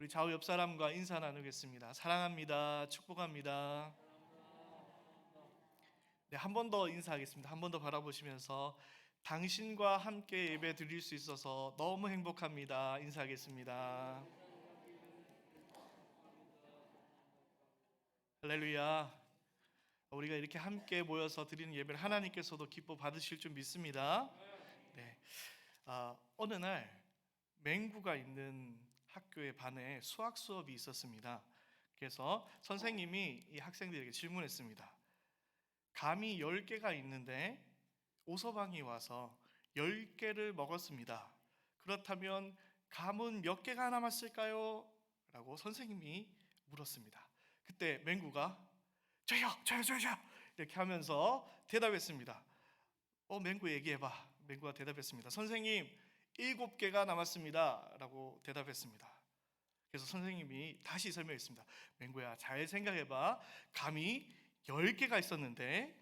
우리 좌우 옆 사람과 인사 나누겠습니다. 사랑합니다. 축복합니다. 네, 한 번 더 인사하겠습니다. 한 번 더 바라보시면서 당신과 함께 예배 드릴 수 있어서 너무 행복합니다. 인사하겠습니다. 할렐루야. 우리가 이렇게 함께 모여서 드리는 예배를 하나님께서도 기뻐 받으실 줄 믿습니다. 네, 어느 날 맹구가 있는 학교의 반에 수학 수업이 있었습니다. 그래서 선생님이 이 학생들에게 질문했습니다. 감이 10개가 있는데 오서방이 와서 10개를 먹었습니다. 그렇다면 감은 몇 개가 남았을까요? 라고 선생님이 물었습니다. 그때 맹구가 저요 이렇게 하면서 대답했습니다. 맹구 얘기해봐. 맹구가 대답했습니다. 선생님 7개가 남았습니다 라고 대답했습니다. 그래서 선생님이 다시 설명했습니다. 맹구야, 잘 생각해봐. 감이 10개가 있었는데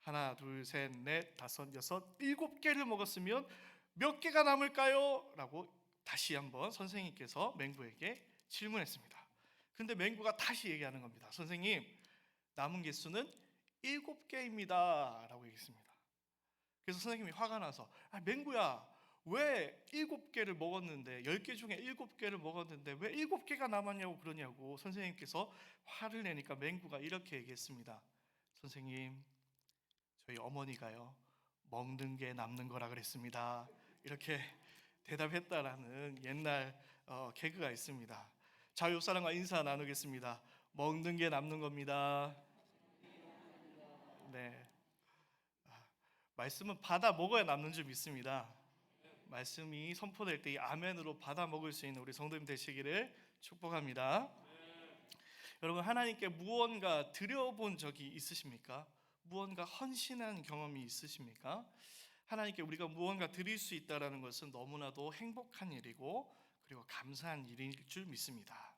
하나, 둘, 셋, 넷, 다섯, 여섯, 7개를 먹었으면 몇 개가 남을까요? 라고 다시 한번 선생님께서 맹구에게 질문했습니다. 근데 맹구가 다시 얘기하는 겁니다. 선생님, 남은 개수는 7개입니다 라고 얘기했습니다. 그래서 선생님이 화가 나서 맹구야, 왜 7개를 먹었는데 10개 중에 7개를 먹었는데 왜 7개가 남았냐고 그러냐고 선생님께서 화를 내니까 맹구가 이렇게 얘기했습니다. 선생님, 저희 어머니가요, 먹는 게 남는 거라 그랬습니다. 이렇게 대답했다라는 옛날 개그가 있습니다. 자, 옆 사람과 인사 나누겠습니다. 먹는 게 남는 겁니다. 네, 말씀은 받아 먹어야 남는 줄 믿습니다. 말씀이 선포될 때 이 아멘으로 받아 먹을 수 있는 우리 성도님 되시기를 축복합니다. 여러분, 하나님께 무언가 드려본 적이 있으십니까? 무언가 헌신한 경험이 있으십니까? 하나님께 우리가 무언가 드릴 수 있다는 것은 너무나도 행복한 일이고 그리고 감사한 일일 줄 믿습니다.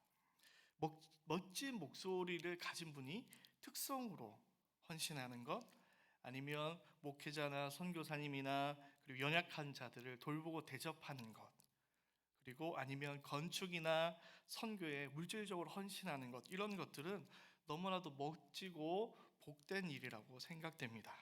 멋진 목소리를 가진 분이 특성으로 헌신하는 것, 아니면 목회자나 선교사님이나 그리고 연약한 자들을 돌보고 대접하는 것, 그리고 아니면 건축이나 선교에 물질적으로 헌신하는 것, 이런 것들은 너무나도 멋지고 복된 일이라고 생각됩니다.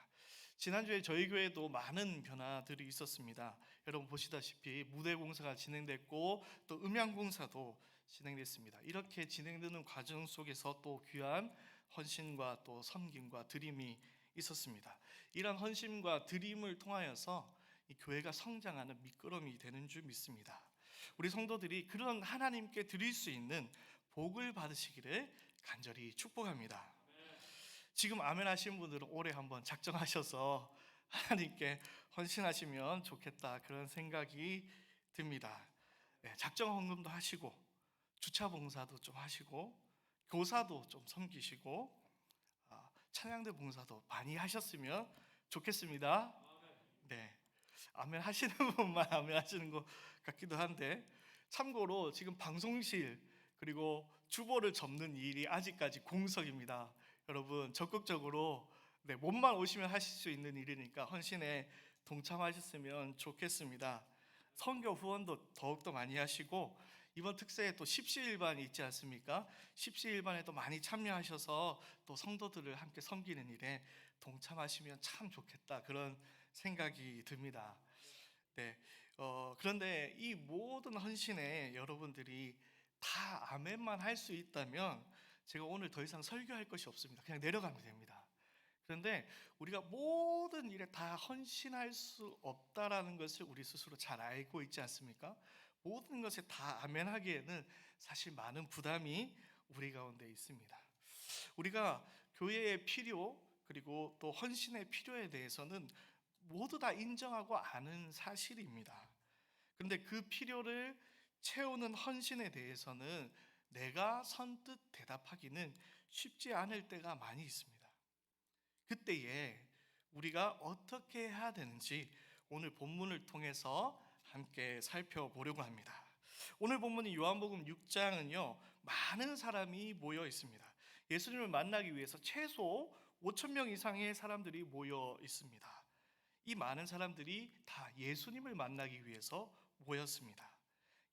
지난주에 저희 교회도 많은 변화들이 있었습니다. 여러분 보시다시피 무대 공사가 진행됐고 또 음향 공사도 진행됐습니다. 이렇게 진행되는 과정 속에서 또 귀한 헌신과 또 섬김과 드림이 있었습니다. 이런 헌신과 드림을 통하여서 이 교회가 성장하는 미끄럼이 되는 줄 믿습니다. 우리 성도들이 그런 하나님께 드릴 수 있는 복을 받으시기를 간절히 축복합니다. 지금 아멘 하신 분들은 올해 한번 작정하셔서 하나님께 헌신하시면 좋겠다, 그런 생각이 듭니다. 작정 헌금도 하시고 주차 봉사도 좀 하시고 교사도 좀 섬기시고 찬양대 봉사도 많이 하셨으면 좋겠습니다. 네, 아멘 하시는 분만 아멘 하시는 것 같기도 한데, 참고로 지금 방송실 그리고 주보를 접는 일이 아직까지 공석입니다. 여러분 적극적으로 몸만 오시면 하실 수 있는 일이니까 헌신에 동참하셨으면 좋겠습니다. 선교 후원도 더욱더 많이 하시고 이번 특세에 또 십시일반이 있지 않습니까? 십시일반에도 많이 참여하셔서 또 성도들을 함께 섬기는 일에 동참하시면 참 좋겠다, 그런 생각이 듭니다. 네, 그런데 이 모든 헌신에 여러분들이 다 아멘만 할 수 있다면 제가 오늘 더 이상 설교할 것이 없습니다. 그냥 내려가면 됩니다. 그런데 우리가 모든 일에 다 헌신할 수 없다라는 것을 우리 스스로 잘 알고 있지 않습니까? 모든 것에 다 아멘 하기에는 사실 많은 부담이 우리 가운데 있습니다. 우리가 교회의 필요 그리고 또 헌신의 필요에 대해서는 모두 다 인정하고 아는 사실입니다. 그런데 그 필요를 채우는 헌신에 대해서는 내가 선뜻 대답하기는 쉽지 않을 때가 많이 있습니다. 그때에 우리가 어떻게 해야 되는지 오늘 본문을 통해서 함께 살펴보려고 합니다. 오늘 본문인 요한복음 6장은요, 많은 사람이 모여 있습니다. 예수님을 만나기 위해서 최소 5천 명 이상의 사람들이 모여 있습니다. 이 많은 사람들이 다 예수님을 만나기 위해서 모였습니다.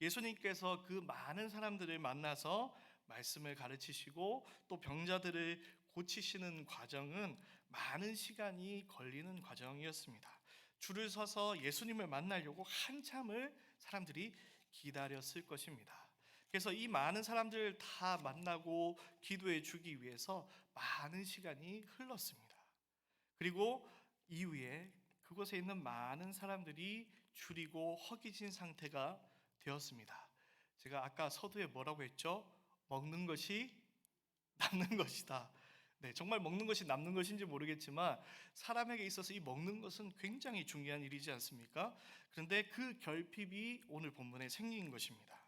예수님께서 그 많은 사람들을 만나서 말씀을 가르치시고 또 병자들을 고치시는 과정은 많은 시간이 걸리는 과정이었습니다. 줄을 서서 예수님을 만나려고 한참을 사람들이 기다렸을 것입니다. 그래서 이 많은 사람들을 다 만나고 기도해 주기 위해서 많은 시간이 흘렀습니다. 그리고 이후에 그곳에 있는 많은 사람들이 줄이고 허기진 상태가 되었습니다. 제가 아까 서두에 뭐라고 했죠? 먹는 것이 남는 것이다. 네, 정말 먹는 것이 남는 것인지 모르겠지만 사람에게 있어서 이 먹는 것은 굉장히 중요한 일이지 않습니까? 그런데 그 결핍이 오늘 본문에 생긴 것입니다.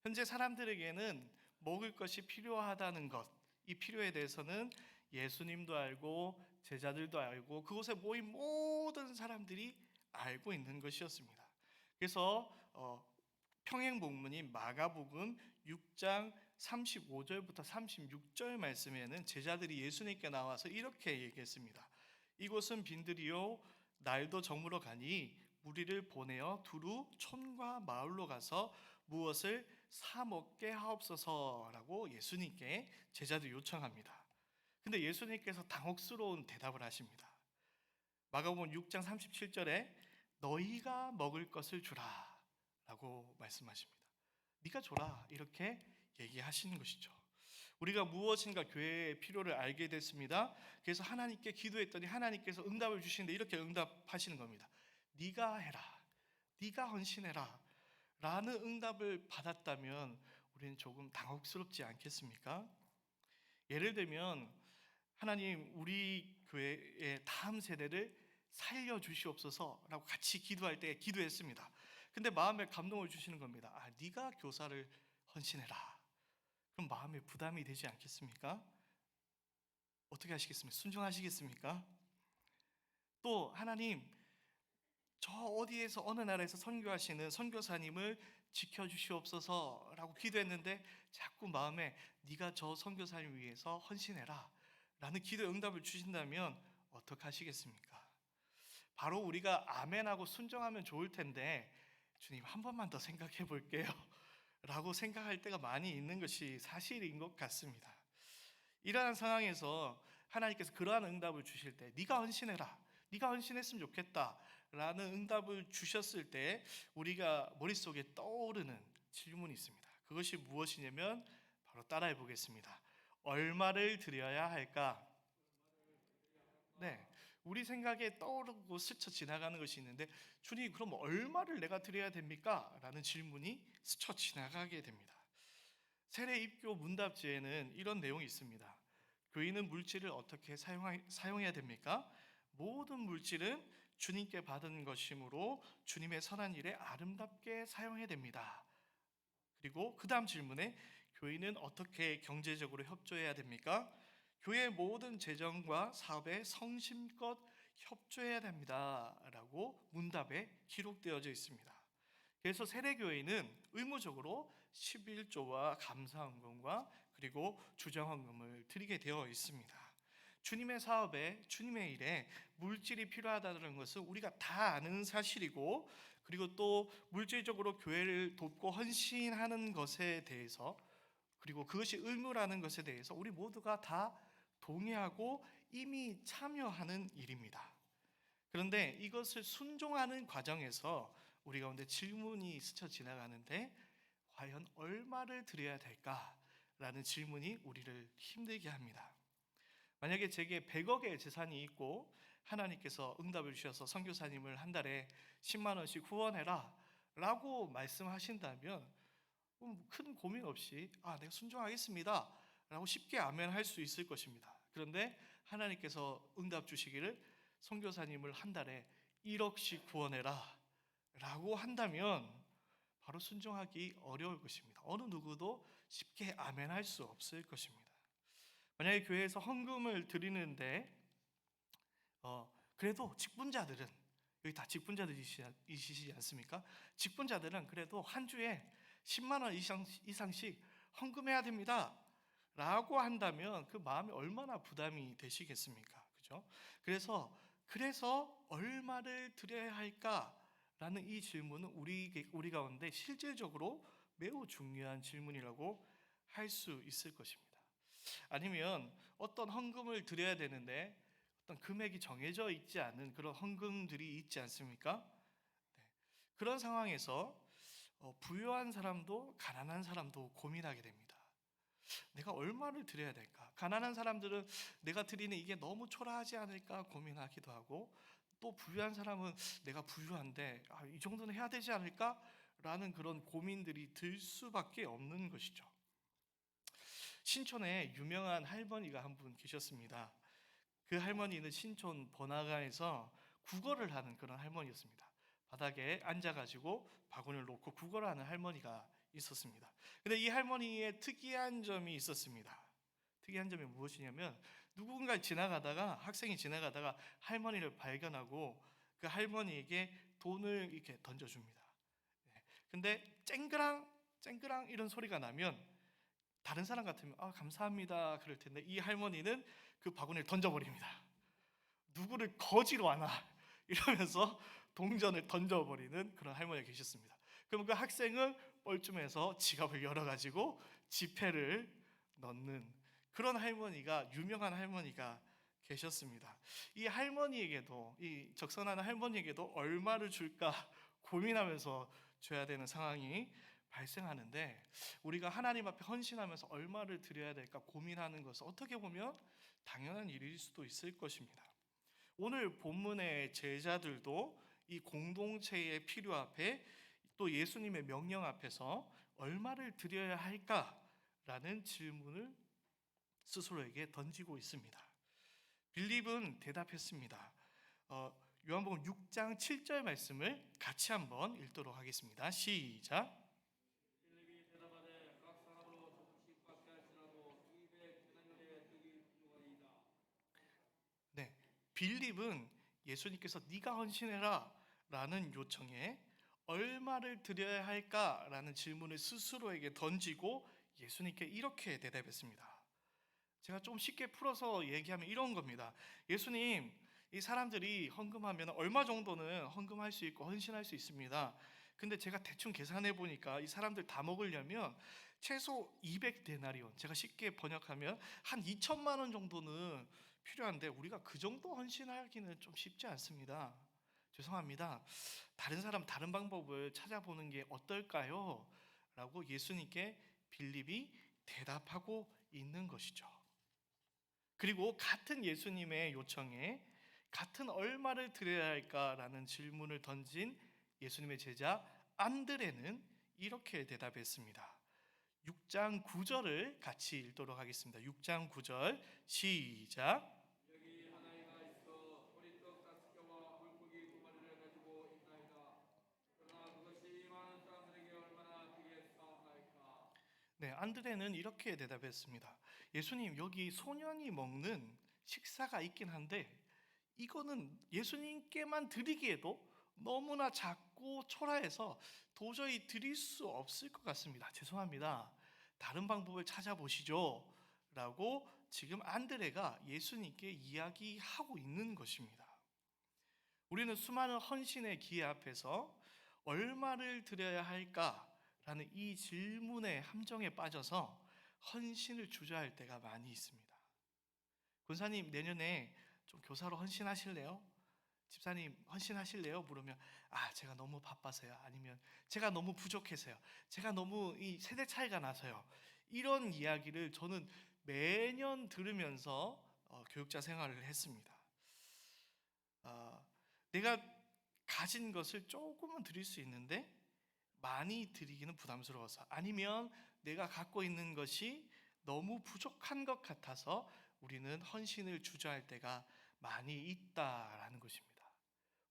현재 사람들에게는 먹을 것이 필요하다는 것, 이 필요에 대해서는 예수님도 알고 제자들도 알고 그곳에 모인 모든 사람들이 알고 있는 것이었습니다. 그래서 평행 본문인 마가복음 6장 35절부터 36절 말씀에는 제자들이 예수님께 나와서 이렇게 얘기했습니다. 이곳은 빈들이요 날도 저물어 가니 무리를 보내어 두루 촌과 마을로 가서 무엇을 사 먹게 하옵소서라고 예수님께 제자들이 요청합니다. 근데 예수님께서 당혹스러운 대답을 하십니다. 마가복음 6장 37절에 너희가 먹을 것을 주라 라고 말씀하십니다. 네가 줘라 이렇게 얘기하시는 것이죠. 우리가 무엇인가 교회의 필요를 알게 됐습니다. 그래서 하나님께 기도했더니 하나님께서 응답을 주시는데 이렇게 응답하시는 겁니다. 네가 해라, 네가 헌신해라 라는 응답을 받았다면 우리는 조금 당혹스럽지 않겠습니까? 예를 들면 하나님 우리 교회의 다음 세대를 살려주시옵소서라고 같이 기도할 때 기도했습니다. 근데 마음에 감동을 주시는 겁니다. 네가 교사를 헌신해라. 그럼 마음에 부담이 되지 않겠습니까? 어떻게 하시겠습니까? 순종하시겠습니까? 또 하나님 저 어디에서 어느 나라에서 선교하시는 선교사님을 지켜주시옵소서라고 기도했는데 자꾸 마음에 네가 저 선교사님 위해서 헌신해라 라는 기도의 응답을 주신다면 어떻게 하시겠습니까? 바로 우리가 아멘하고 순종하면 좋을 텐데 주님 한 번만 더 생각해 볼게요 라고 생각할 때가 많이 있는 것이 사실인 것 같습니다. 이러한 상황에서 하나님께서 그러한 응답을 주실 때 네가 헌신해라, 네가 헌신했으면 좋겠다 라는 응답을 주셨을 때 우리가 머릿속에 떠오르는 질문이 있습니다. 그것이 무엇이냐면 바로 따라해 보겠습니다. 얼마를 드려야 할까? 네, 우리 생각에 떠오르고 스쳐 지나가는 것이 있는데 주님 그럼 얼마를 내가 드려야 됩니까? 라는 질문이 스쳐 지나가게 됩니다. 세례 입교 문답지에는 이런 내용이 있습니다. 교인은 물질을 어떻게 사용해야 됩니까? 모든 물질은 주님께 받은 것이므로 주님의 선한 일에 아름답게 사용해야 됩니다. 그리고 그 다음 질문에 교인은 어떻게 경제적으로 협조해야 됩니까? 교회 모든 재정과 사업에 성심껏 협조해야 됩니다 라고 문답에 기록되어져 있습니다. 그래서 세례교회는 의무적으로 11조와 감사헌금과 그리고 주정헌금을 드리게 되어 있습니다. 주님의 사업에 주님의 일에 물질이 필요하다는 것은 우리가 다 아는 사실이고 그리고 또 물질적으로 교회를 돕고 헌신하는 것에 대해서 그리고 그것이 의무라는 것에 대해서 우리 모두가 다 동의하고 이미 참여하는 일입니다. 그런데 이것을 순종하는 과정에서 우리 가운데 질문이 스쳐 지나가는데 과연 얼마를 드려야 될까라는 질문이 우리를 힘들게 합니다. 만약에 제게 100억의 재산이 있고 하나님께서 응답을 주셔서 선교사님을 한 달에 10만 원씩 후원해라 라고 말씀하신다면 큰 고민 없이 내가 순종하겠습니다 라고 쉽게 아멘할 수 있을 것입니다. 그런데 하나님께서 응답 주시기를 선교사님을 한 달에 1억씩 구원해라 라고 한다면 바로 순종하기 어려울 것입니다. 어느 누구도 쉽게 아멘할 수 없을 것입니다. 만약에 교회에서 헌금을 드리는데 그래도 직분자들은 여기 다 직분자들이시지 않습니까? 직분자들은 그래도 한 주에 10만 원 이상씩 헌금해야 됩니다 라고 한다면 그 마음이 얼마나 부담이 되시겠습니까? 그죠? 그래서 얼마를 드려야 할까? 라는 이 질문은 우리 가운데 실질적으로 매우 중요한 질문이라고 할 수 있을 것입니다. 아니면 어떤 헌금을 드려야 되는데 어떤 금액이 정해져 있지 않은 그런 헌금들이 있지 않습니까? 네. 그런 상황에서 부유한 사람도 가난한 사람도 고민하게 됩니다. 내가 얼마를 드려야 될까? 가난한 사람들은 내가 드리는 이게 너무 초라하지 않을까 고민하기도 하고, 또 부유한 사람은 내가 부유한데 이 정도는 해야 되지 않을까? 라는 그런 고민들이 들 수밖에 없는 것이죠. 신촌에 유명한 할머니가 한 분 계셨습니다. 그 할머니는 신촌 번화가에서 구걸을 하는 그런 할머니였습니다. 바닥에 앉아가지고 바구니를 놓고 구걸을 하는 할머니가 있었습니다. 근데 이 할머니의 특이한 점이 있었습니다. 특이한 점이 무엇이냐면, 누군가 지나가다가, 학생이 지나가다가 할머니를 발견하고 그 할머니에게 돈을 이렇게 던져줍니다. 네. 근데 쨍그랑 이런 소리가 나면 다른 사람 같으면 감사합니다 그럴 텐데, 이 할머니는 그 바구니를 던져버립니다. 누구를 거지로 하나 이러면서 동전을 던져버리는 그런 할머니가 계셨습니다. 그럼 그 학생은 뻘쭘해서 지갑을 열어가지고 지폐를 넣는 그런 할머니가, 유명한 할머니가 계셨습니다. 이 할머니에게도, 이 적선하는 할머니에게도 얼마를 줄까 고민하면서 줘야 되는 상황이 발생하는데, 우리가 하나님 앞에 헌신하면서 얼마를 드려야 될까 고민하는 것은 어떻게 보면 당연한 일일 수도 있을 것입니다. 오늘 본문의 제자들도 이 공동체의 필요 앞에, 또 예수님의 명령 앞에서 얼마를 드려야 할까라는 질문을 스스로에게 던지고 있습니다. 빌립은 대답했습니다. 요한복음 6장 7절 말씀을 같이 한번 읽도록 하겠습니다. 시작. 네, 빌립은 예수님께서 네가 헌신해라 라는 요청에 얼마를 드려야 할까라는 질문을 스스로에게 던지고 예수님께 이렇게 대답했습니다. 제가 좀 쉽게 풀어서 얘기하면 이런 겁니다. 예수님, 이 사람들이 헌금하면 얼마 정도는 헌금할 수 있고 헌신할 수 있습니다. 근데 제가 대충 계산해 보니까 이 사람들 다 먹으려면 최소 200데나리온, 제가 쉽게 번역하면 한 2천만 원 정도는 필요한데 우리가 그 정도 헌신하기는 좀 쉽지 않습니다. 죄송합니다. 다른 사람 다른 방법을 찾아보는 게 어떨까요? 라고 예수님께 빌립이 대답하고 있는 것이죠. 그리고 같은 예수님의 요청에 같은 얼마를 드려야 할까라는 질문을 던진 예수님의 제자 안드레는 이렇게 대답했습니다. 6장 9절을 같이 읽도록 하겠습니다. 6장 9절 시작. 네, 안드레는 이렇게 대답했습니다. 예수님, 여기 소년이 먹는 식사가 있긴 한데 이거는 예수님께만 드리기에도 너무나 작고 초라해서 도저히 드릴 수 없을 것 같습니다. 죄송합니다. 다른 방법을 찾아보시죠. 라고 지금 안드레가 예수님께 이야기하고 있는 것입니다. 우리는 수많은 헌신의 기회 앞에서 얼마를 드려야 할까라는 이 질문의 함정에 빠져서 헌신을 주저할 때가 많이 있습니다. 권사님, 내년에 좀 교사로 헌신하실래요? 집사님, 헌신하실래요? 물으면 제가 너무 바빠서요. 아니면 제가 너무 부족해서요. 제가 너무 이 세대 차이가 나서요. 이런 이야기를 저는 매년 들으면서 교육자 생활을 했습니다. 내가 가진 것을 조금은 드릴 수 있는데 많이 드리기는 부담스러워서, 아니면 내가 갖고 있는 것이 너무 부족한 것 같아서 우리는 헌신을 주저할 때가 많이 있다라는 것입니다.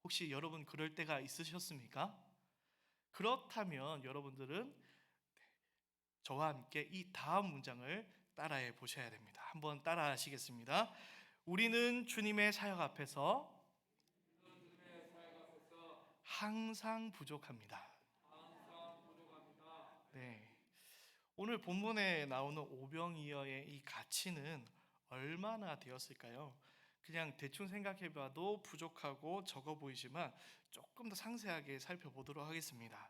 혹시 여러분 그럴 때가 있으셨습니까? 그렇다면 여러분들은 저와 함께 이 다음 문장을 따라해 보셔야 됩니다. 한번 따라 하시겠습니다. 우리는 주님의 사역 앞에서 항상 부족합니다. 네. 오늘 본문에 나오는 오병이어의 이 가치는 얼마나 되었을까요? 그냥 대충 생각해봐도 부족하고 적어 보이지만 조금 더 상세하게 살펴보도록 하겠습니다.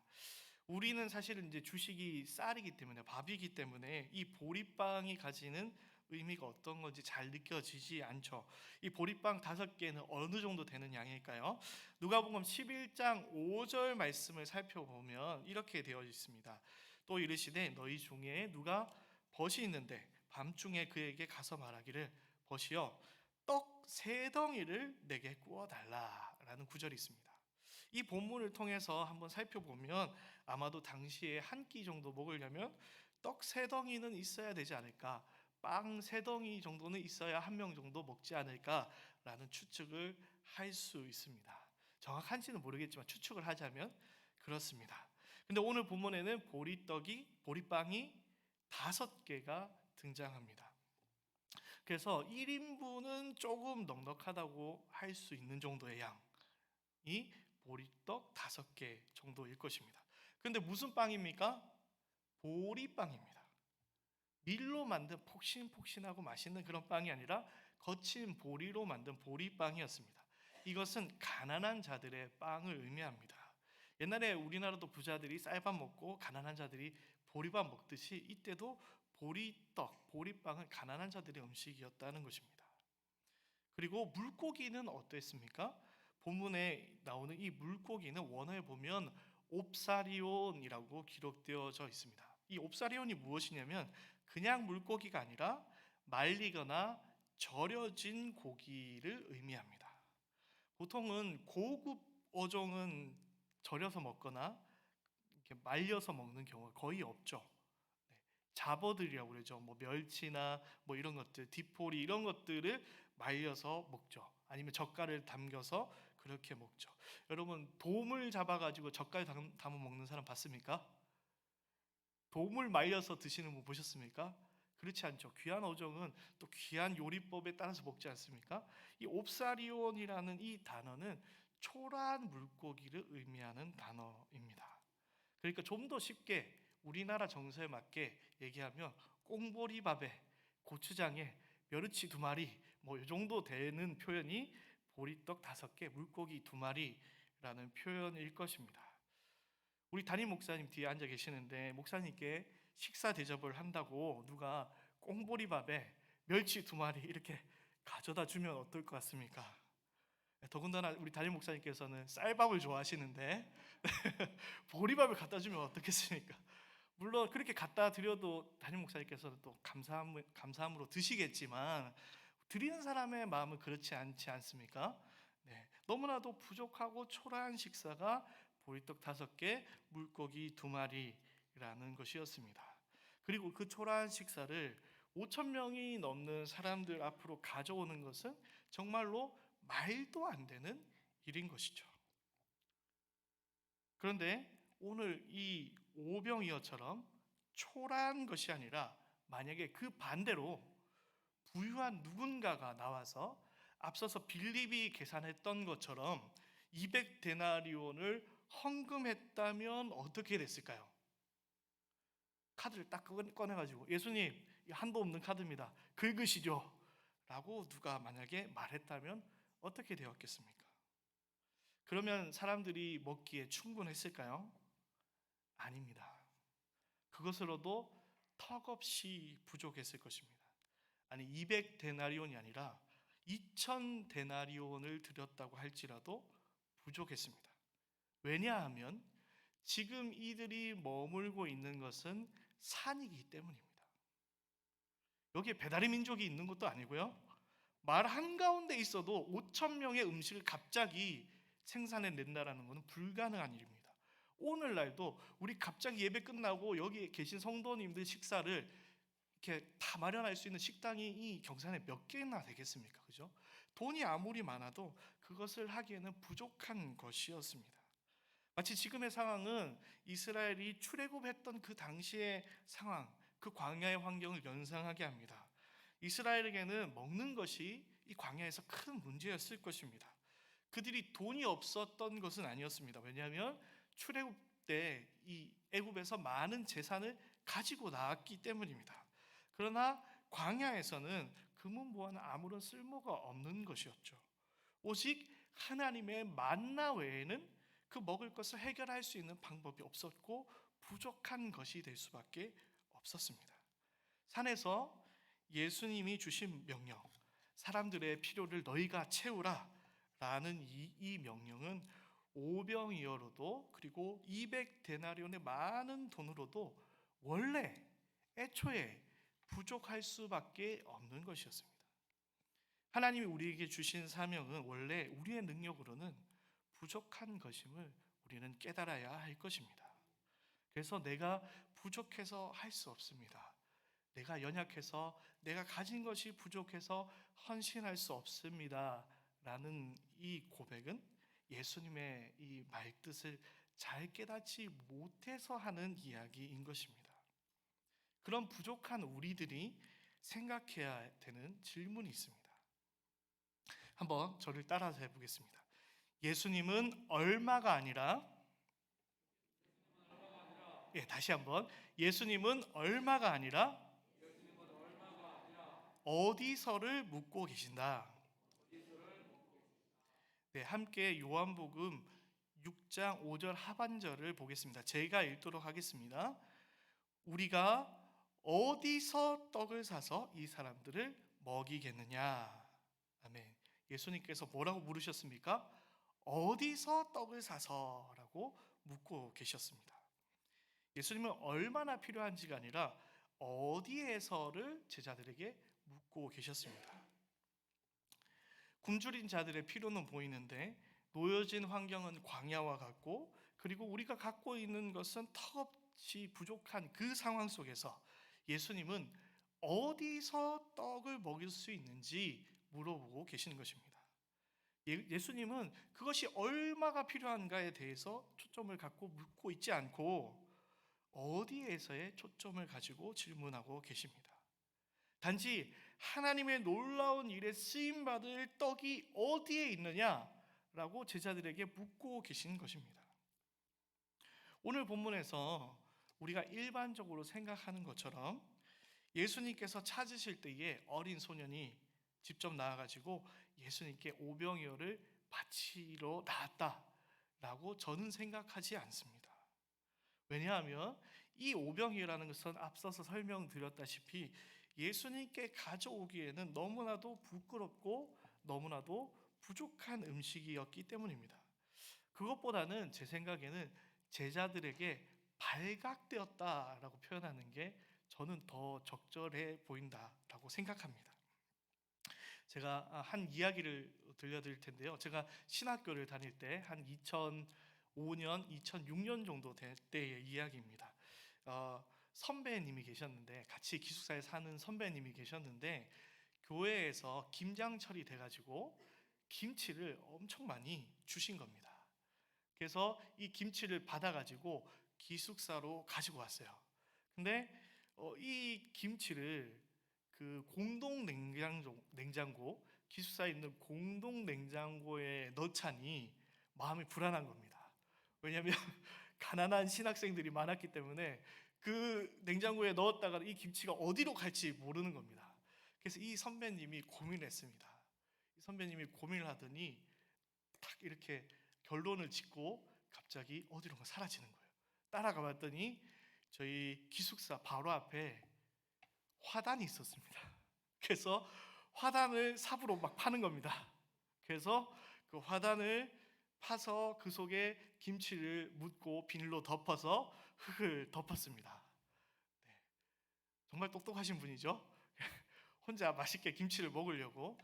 우리는 사실은 이제 주식이 쌀이기 때문에, 밥이기 때문에 이 보리빵이 가지는 의미가 어떤 건지 잘 느껴지지 않죠. 이 보리빵 5개는 어느 정도 되는 양일까요? 누가복음 11장 5절 말씀을 살펴보면 이렇게 되어 있습니다. 또 이르시되 너희 중에 누가 벗이 있는데 밤중에 그에게 가서 말하기를 벗이여 떡 세 덩이를 내게 구워 달라라는 구절이 있습니다. 이 본문을 통해서 한번 살펴보면 아마도 당시에 한 끼 정도 먹으려면 떡 세 덩이는 있어야 되지 않을까, 빵 세 덩이 정도는 있어야 한 명 정도 먹지 않을까라는 추측을 할 수 있습니다. 정확한지는 모르겠지만 추측을 하자면 그렇습니다. 근데 오늘 본문에는 보리빵이 5개가 등장합니다. 그래서 1인분은 조금 넉넉하다고 할 수 있는 정도의 양이 보리떡 5개 정도일 것입니다. 근데 무슨 빵입니까? 보리빵입니다. 밀로 만든 폭신폭신하고 맛있는 그런 빵이 아니라 거친 보리로 만든 보리빵이었습니다. 이것은 가난한 자들의 빵을 의미합니다. 옛날에 우리나라도 부자들이 쌀밥 먹고 가난한 자들이 보리밥 먹듯이 이때도 보리떡, 보리빵은 가난한 자들의 음식이었다는 것입니다. 그리고 물고기는 어땠습니까? 본문에 나오는 이 물고기는 원어에 보면 옵사리온이라고 기록되어져 있습니다. 이 옵사리온이 무엇이냐면 그냥 물고기가 아니라 말리거나 절여진 고기를 의미합니다. 보통은 고급 어종은 절여서 먹거나 이렇게 말려서 먹는 경우가 거의 없죠. 네, 잡어들이라고 그러죠. 뭐 멸치나 뭐 이런 것들, 디포리 이런 것들을 말려서 먹죠. 아니면 젓갈을 담겨서 그렇게 먹죠. 여러분 돔을 잡아가지고 젓갈 담아 먹는 사람 봤습니까? 돔을 말려서 드시는 분 보셨습니까? 그렇지 않죠. 귀한 어종은 또 귀한 요리법에 따라서 먹지 않습니까? 이 옵사리온이라는 이 단어는 초라한 물고기를 의미하는 단어입니다. 그러니까 좀 더 쉽게 우리나라 정서에 맞게 얘기하면 꽁보리밥에 고추장에 멸치 2마리 뭐 이 정도 되는 표현이 보리떡 5개, 물고기 2마리라는 표현일 것입니다. 우리 담임 목사님 뒤에 앉아 계시는데 목사님께 식사 대접을 한다고 누가 꽁보리밥에 멸치 2마리 이렇게 가져다 주면 어떨 것 같습니까? 더군다나 우리 담임 목사님께서는 쌀밥을 좋아하시는데 보리밥을 갖다 주면 어떻겠습니까? 물론 그렇게 갖다 드려도 담임 목사님께서는 또 감사함으로 드시겠지만 드리는 사람의 마음은 그렇지 않지 않습니까? 네, 너무나도 부족하고 초라한 식사가 보리떡 5개, 물고기 2마리라는 것이었습니다. 그리고 그 초라한 식사를 5천 명이 넘는 사람들 앞으로 가져오는 것은 정말로 말도 안 되는 일인 것이죠. 그런데 오늘 이 오병이어처럼 초라한 것이 아니라 만약에 그 반대로 부유한 누군가가 나와서 앞서서 빌립이 계산했던 것처럼 200데나리온을 헌금했다면 어떻게 됐을까요? 카드를 딱 꺼내가지고 예수님 한도 없는 카드입니다. 긁으시죠 라고 누가 만약에 말했다면 어떻게 되었겠습니까? 그러면 사람들이 먹기에 충분했을까요? 아닙니다. 그것으로도 턱없이 부족했을 것입니다. 아니 200데나리온이 아니라 2000데나리온을 드렸다고 할지라도 부족했습니다. 왜냐하면 지금 이들이 머물고 있는 것은 산이기 때문입니다. 여기에 배달의 민족이 있는 것도 아니고요. 말 한가운데 있어도 5천 명의 음식을 갑자기 생산해낸다는 것은 불가능한 일입니다. 오늘날도 우리 갑자기 예배 끝나고 여기 계신 성도님들 식사를 이렇게 다 마련할 수 있는 식당이 이 경산에 몇 개나 되겠습니까? 그죠? 돈이 아무리 많아도 그것을 하기에는 부족한 것이었습니다. 마치 지금의 상황은 이스라엘이 출애굽했던 그 당시의 상황, 그 광야의 환경을 연상하게 합니다. 이스라엘에게는 먹는 것이 이 광야에서 큰 문제였을 것입니다. 그들이 돈이 없었던 것은 아니었습니다. 왜냐하면 출애굽 때 이 애굽에서 많은 재산을 가지고 나왔기 때문입니다. 그러나 광야에서는 금은 보화는 아무런 쓸모가 없는 것이었죠. 오직 하나님의 만나 외에는 그 먹을 것을 해결할 수 있는 방법이 없었고 부족한 것이 될 수밖에 없었습니다. 산에서 예수님이 주신 명령, 사람들의 필요를 너희가 채우라 라는 이 명령은 오병이어로도 그리고 200데나리온의 많은 돈으로도 원래 애초에 부족할 수밖에 없는 것이었습니다. 하나님이 우리에게 주신 사명은 원래 우리의 능력으로는 부족한 것임을 우리는 깨달아야 할 것입니다. 그래서 내가 부족해서 할 수 없습니다. 내가 연약해서 내가 가진 것이 부족해서 헌신할 수 없습니다 라는 이 고백은 예수님의 이 말뜻을 잘 깨닫지 못해서 하는 이야기인 것입니다. 그런 부족한 우리들이 생각해야 되는 질문이 있습니다. 한번 저를 따라서 해보겠습니다. 예수님은 얼마가 아니라 다시 한번 예수님은 얼마가 아니라 어디서를 묻고 계신다. 함께 요한복음 6장 5절 하반절을 보겠습니다. 제가 읽도록 하겠습니다. 우리가 어디서 떡을 사서 이 사람들을 먹이겠느냐. 아멘. 예수님께서 뭐라고 물으셨습니까? 어디서 떡을 사서 라고 묻고 계셨습니다. 예수님은 얼마나 필요한지가 아니라 어디에서를 제자들에게 묻고 계셨습니다. 굶주린 자들의 필요는 보이는데 놓여진 환경은 광야와 같고 그리고 우리가 갖고 있는 것은 턱없이 부족한 그 상황 속에서 예수님은 어디서 떡을 먹일 수 있는지 물어보고 계시는 것입니다. 예수님은 그것이 얼마가 필요한가에 대해서 초점을 갖고 묻고 있지 않고 어디에서의 초점을 가지고 질문하고 계십니다. 단지 하나님의 놀라운 일에 쓰임받을 떡이 어디에 있느냐라고 제자들에게 묻고 계신 것입니다. 오늘 본문에서 우리가 일반적으로 생각하는 것처럼 예수님께서 찾으실 때에 어린 소년이 직접 나와가지고 예수님께 오병이어를 바치러 나왔다라고 저는 생각하지 않습니다. 왜냐하면 이 오병이어라는 것은 앞서서 설명드렸다시피 예수님께 가져오기에는 너무나도 부끄럽고 너무나도 부족한 음식이었기 때문입니다. 그것보다는 제 생각에는 제자들에게 발각되었다라고 표현하는 게 저는 더 적절해 보인다라고 생각합니다. 제가 한 이야기를 들려드릴 텐데요. 제가 신학교를 다닐 때 한 2005년, 2006년 정도 될 때의 이야기입니다. 선배님이 계셨는데 같이 기숙사에 사는 선배님이 계셨는데 교회에서 김장철이 돼가지고 김치를 엄청 많이 주신 겁니다. 그래서 이 김치를 받아가지고 기숙사로 가지고 왔어요. 근데 이 김치를 그 공동 냉장고 기숙사에 있는 공동 냉장고에 넣자니 마음이 불안한 겁니다. 왜냐하면 가난한 신학생들이 많았기 때문에 그 냉장고에 넣었다가 이 김치가 어디로 갈지 모르는 겁니다. 그래서 이 선배님이 고민을 했습니다. 이 선배님이 고민을 하더니 딱 이렇게 결론을 짓고 갑자기 어디론가 사라지는 거예요. 따라가 봤더니 저희 기숙사 바로 앞에 화단이 있었습니다. 그래서 화단을 삽으로 막 파는 겁니다. 그래서 그 화단을 파서 그 속에 김치를 묻고 비닐로 덮어서 흙을 덮었습니다. 네, 정말 똑똑하신 분이죠. 혼자 맛있게 김치를 먹으려고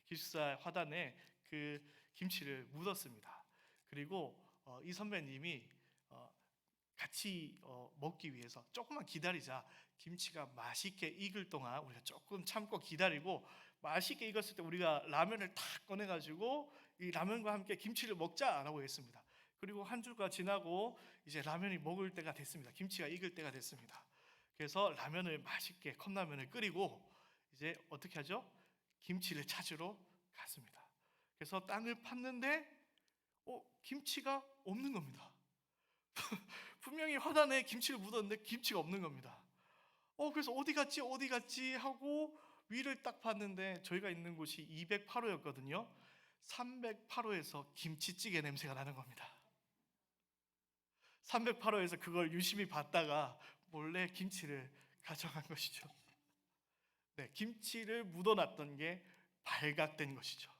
기숙사 화단에 그 김치를 묻었습니다. 그리고 이 선배님이 같이 먹기 위해서 조금만 기다리자. 김치가 맛있게 익을 동안 우리가 조금 참고 기다리고 맛있게 익었을 때 우리가 라면을 탁 꺼내가지고 이 라면과 함께 김치를 먹자라고 했습니다. 그리고 한 주가 지나고 이제 라면이 먹을 때가 됐습니다. 김치가 익을 때가 됐습니다. 그래서 라면을 맛있게 컵라면을 끓이고 이제 어떻게 하죠? 김치를 찾으러 갔습니다. 그래서 땅을 팠는데 김치가 없는 겁니다. 분명히 화단에 김치를 묻었는데 김치가 없는 겁니다. 그래서 어디 갔지 하고 위를 딱 봤는데 저희가 있는 곳이 208호였거든요. 308호에서 김치찌개 냄새가 나는 겁니다. 308호에서 그걸 유심히 봤다가 몰래 김치를 가져간 것이죠. 네, 김치를 묻어놨던 게 발각된 것이죠.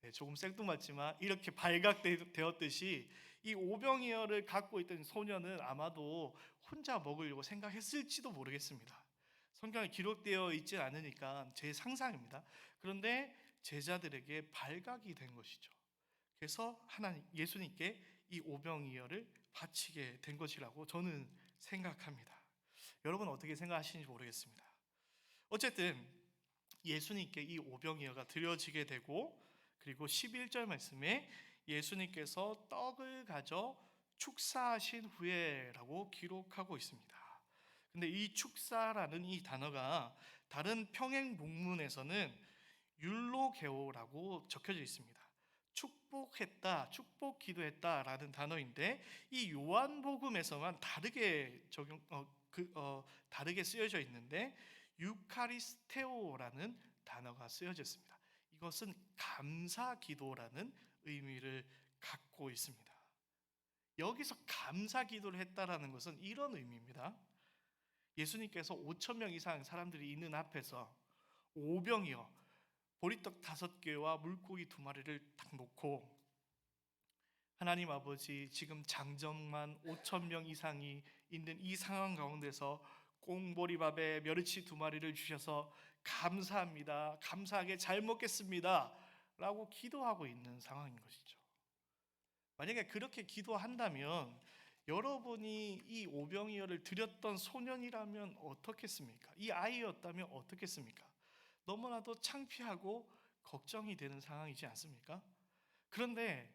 네, 조금 생뚱맞지만 이렇게 발각되었듯이 이 오병이어를 갖고 있던 소년은 아마도 혼자 먹으려고 생각했을지도 모르겠습니다. 성경에 기록되어 있지 않으니까 제 상상입니다. 그런데 제자들에게 발각이 된 것이죠. 그래서 하나님 예수님께 이 오병이어를 바치게 된 것이라고 저는 생각합니다. 여러분 어떻게 생각하시는지 모르겠습니다. 어쨌든 예수님께 이 오병이어가 드려지게 되고, 그리고 11절 말씀에 예수님께서 떡을 가져 축사하신 후에라고 기록하고 있습니다. 근데 이 축사라는 이 단어가 다른 평행 본문에서는 율로게오라고 적혀져 있습니다. 축복했다, 축복 기도했다라는 단어인데 이 요한복음에서만 다르게 쓰여져 있는데 유카리스테오라는 단어가 쓰여졌습니다. 이것은 감사 기도라는 의미를 갖고 있습니다. 여기서 감사 기도를 했다라는 것은 이런 의미입니다. 예수님께서 5천 명 이상 사람들이 있는 앞에서 오병이어 보리떡 5개와 물고기 2마리를 딱 놓고, 하나님 아버지, 지금 장정만 5천 명 이상이 있는 이 상황 가운데서 꽁보리밥에 멸치 2마리를 주셔서 감사합니다, 감사하게 잘 먹겠습니다 라고 기도하고 있는 상황인 것이죠. 만약에 그렇게 기도한다면 여러분이 이 오병이어를 드렸던 소년이라면 어떻겠습니까? 이 아이였다면 어떻겠습니까? 너무나도 창피하고 걱정이 되는 상황이지 않습니까? 그런데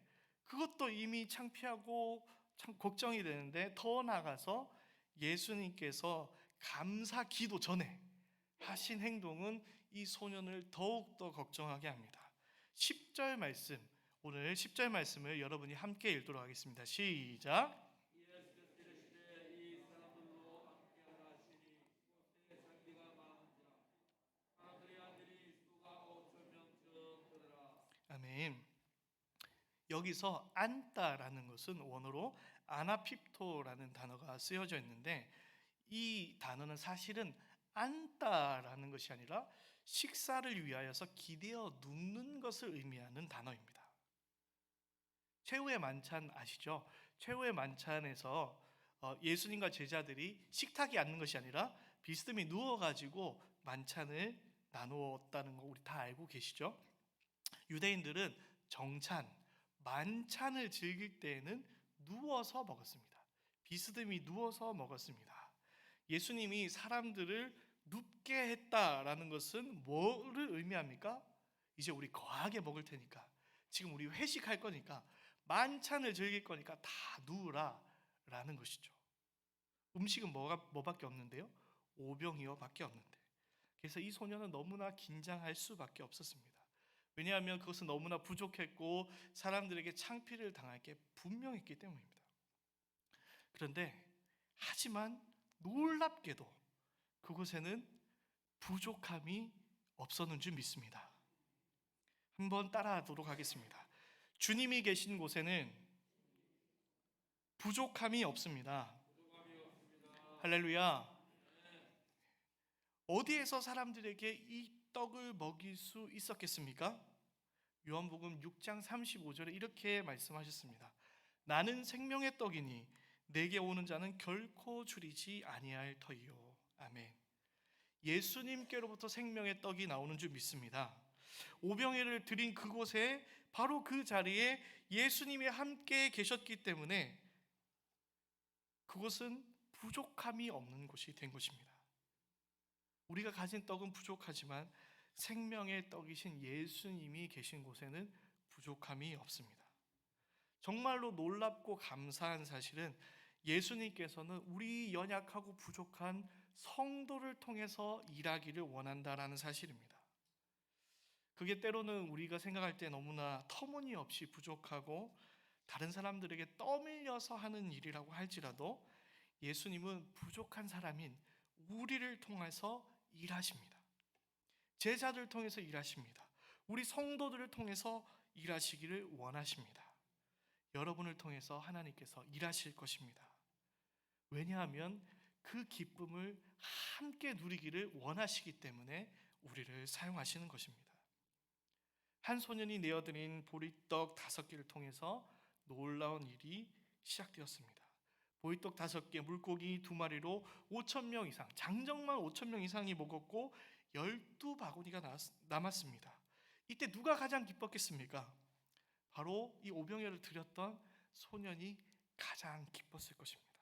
그것도 이미 창피하고 참 걱정이 되는데 더 나아가서 예수님께서 감사 기도 전에 하신 행동은 이 소년을 더욱더 걱정하게 합니다. 10절 말씀, 오늘 10절 말씀을 여러분이 함께 읽도록 하겠습니다. 시작. 아멘. 여기서 안다라는 것은 원어로 아나핍토라는 단어가 쓰여져 있는데, 이 단어는 사실은 안다라는 것이 아니라 식사를 위하여서 기대어 눕는 것을 의미하는 단어입니다. 최후의 만찬 아시죠? 최후의 만찬에서 예수님과 제자들이 식탁에 앉는 것이 아니라 비스듬히 누워가지고 만찬을 나누었다는 거 우리 다 알고 계시죠? 유대인들은 정찬, 만찬을 즐길 때에는 누워서 먹었습니다. 비스듬히 누워서 먹었습니다. 예수님이 사람들을 눕게 했다라는 것은 뭐를 의미합니까? 이제 우리 거하게 먹을 테니까, 지금 우리 회식할 거니까, 만찬을 즐길 거니까 다 누우라 라는 것이죠. 음식은 뭐밖에 없는데요? 오병이어밖에 없는데, 그래서 이 소년은 너무나 긴장할 수밖에 없었습니다. 왜냐하면 그것은 너무나 부족했고 사람들에게 창피를 당할 게 분명했기 때문입니다. 그런데 하지만 놀랍게도 그곳에는 부족함이 없었는 줄 믿습니다. 한번 따라하도록 하겠습니다. 주님이 계신 곳에는 부족함이 없습니다. 할렐루야. 어디에서 사람들에게 이 떡을 먹일 수 있었겠습니까? 요한복음 6장 35절에 이렇게 말씀하셨습니다. 나는 생명의 떡이니 내게 오는 자는 결코 줄이지 아니할 터이요. 아멘. 예수님께로부터 생명의 떡이 나오는 줄 믿습니다. 오병이어를 드린 그곳에, 바로 그 자리에 예수님이 함께 계셨기 때문에 그곳은 부족함이 없는 곳이 된 것입니다. 우리가 가진 떡은 부족하지만 생명의 떡이신 예수님이 계신 곳에는 부족함이 없습니다. 정말로 놀랍고 감사한 사실은 예수님께서는 우리 연약하고 부족한 성도를 통해서 일하기를 원한다라는 사실입니다. 그게 때로는 우리가 생각할 때 너무나 터무니없이 부족하고 다른 사람들에게 떠밀려서 하는 일이라고 할지라도 예수님은 부족한 사람인 우리를 통해서 일하십니다. 제자들을 통해서 일하십니다. 우리 성도들을 통해서 일하시기를 원하십니다. 여러분을 통해서 하나님께서 일하실 것입니다. 왜냐하면 그 기쁨을 함께 누리기를 원하시기 때문에 우리를 사용하시는 것입니다. 한 소년이 내어드린 보리떡 5개를 통해서 놀라운 일이 시작되었습니다. 보리떡 5개, 물고기 2마리로 5,000명 이상, 장정만 5,000명 이상이 먹었고 12바구니가 남았습니다. 이때 누가 가장 기뻤겠습니까? 바로 이 오병이어를 드렸던 소년이 가장 기뻤을 것입니다.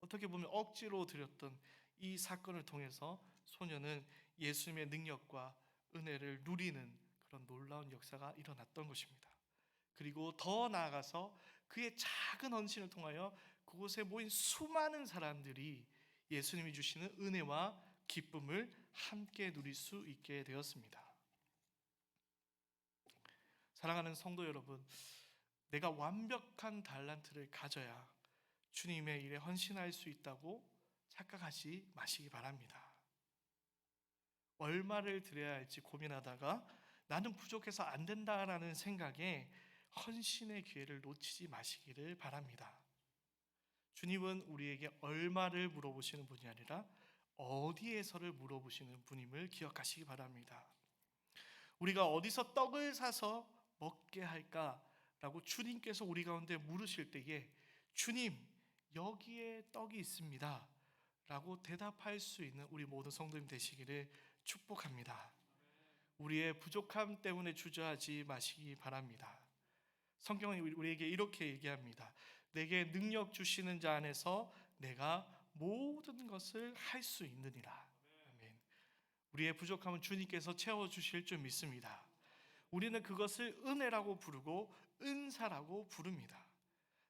어떻게 보면 억지로 드렸던 이 사건을 통해서 소년은 예수님의 능력과 은혜를 누리는 그런 놀라운 역사가 일어났던 것입니다. 그리고 더 나아가서 그의 작은 헌신을 통하여 그곳에 모인 수많은 사람들이 예수님이 주시는 은혜와 기쁨을 함께 누릴 수 있게 되었습니다. 사랑하는 성도 여러분, 내가 완벽한 달란트를 가져야 주님의 일에 헌신할 수 있다고 착각하지 마시기 바랍니다. 얼마를 드려야 할지 고민하다가 나는 부족해서 안 된다라는 생각에 헌신의 기회를 놓치지 마시기를 바랍니다. 주님은 우리에게 얼마를 물어보시는 분이 아니라 어디에서를 물어보시는 분임을 기억하시기 바랍니다. 우리가 어디서 떡을 사서 먹게 할까라고 주님께서 우리 가운데 물으실 때에 주님, 여기에 떡이 있습니다 라고 대답할 수 있는 우리 모든 성도님 되시기를 축복합니다. 우리의 부족함 때문에 주저하지 마시기 바랍니다. 성경은 우리에게 이렇게 얘기합니다. 내게 능력 주시는 자 안에서 내가 모든 것을 할 수 있느니라. 아멘. 우리의 부족함은 주님께서 채워주실 줄 믿습니다. 우리는 그것을 은혜라고 부르고 은사라고 부릅니다.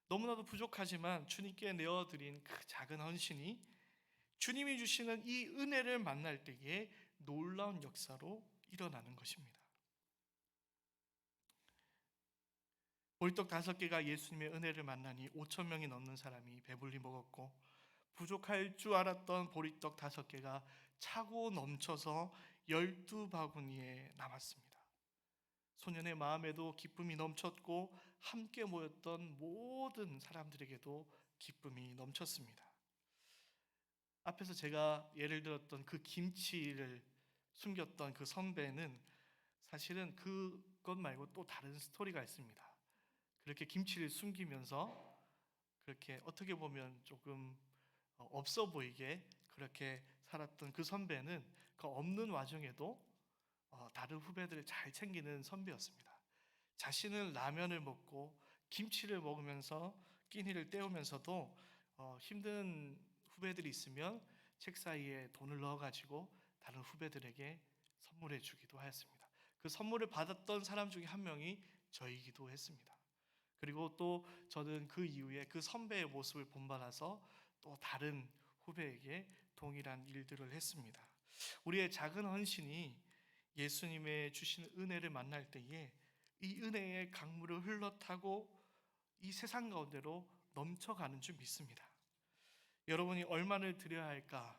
너무나도 부족하지만 주님께 내어드린 그 작은 헌신이 주님이 주시는 이 은혜를 만날 때에 놀라운 역사로 일어나는 것입니다. 보리떡 5개가 예수님의 은혜를 만나니 5,000명이 넘는 사람이 배불리 먹었고 부족할 줄 알았던 보리떡 5개가 차고 넘쳐서 12바구니에 남았습니다. 소년의 마음에도 기쁨이 넘쳤고 함께 모였던 모든 사람들에게도 기쁨이 넘쳤습니다. 앞에서 제가 예를 들었던 그 김치를 숨겼던 그 선배는 사실은 그것 말고 또 다른 스토리가 있습니다. 그렇게 김치를 숨기면서 그렇게 어떻게 보면 조금 없어 보이게 그렇게 살았던 그 선배는 그 없는 와중에도 다른 후배들을 잘 챙기는 선배였습니다. 자신은 라면을 먹고 김치를 먹으면서 끼니를 때우면서도 힘든 후배들이 있으면 책 사이에 돈을 넣어가지고 다른 후배들에게 선물해 주기도 하였습니다. 그 선물을 받았던 사람 중에 한 명이 저이기도 했습니다. 그리고 또 저는 그 이후에 그 선배의 모습을 본받아서 또 다른 후배에게 동일한 일들을 했습니다. 우리의 작은 헌신이 예수님의 주신 은혜를 만날 때에 이 은혜의 강물을 흘러타고 이 세상 가운데로 넘쳐가는 줄 믿습니다. 여러분이 얼마를 드려야 할까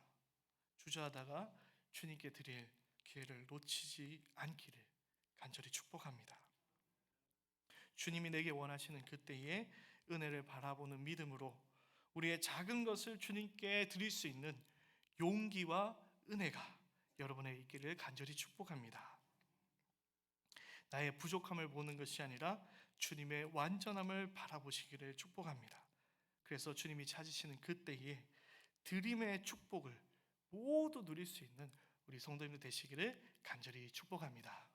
주저하다가 주님께 드릴 기회를 놓치지 않기를 간절히 축복합니다. 주님이 내게 원하시는 그때에 은혜를 바라보는 믿음으로 우리의 작은 것을 주님께 드릴 수 있는 용기와 은혜가 여러분의 있기를 간절히 축복합니다. 나의 부족함을 보는 것이 아니라 주님의 완전함을 바라보시기를 축복합니다. 그래서 주님이 찾으시는 그때에 드림의 축복을 모두 누릴 수 있는 우리 성도님들 되시기를 간절히 축복합니다.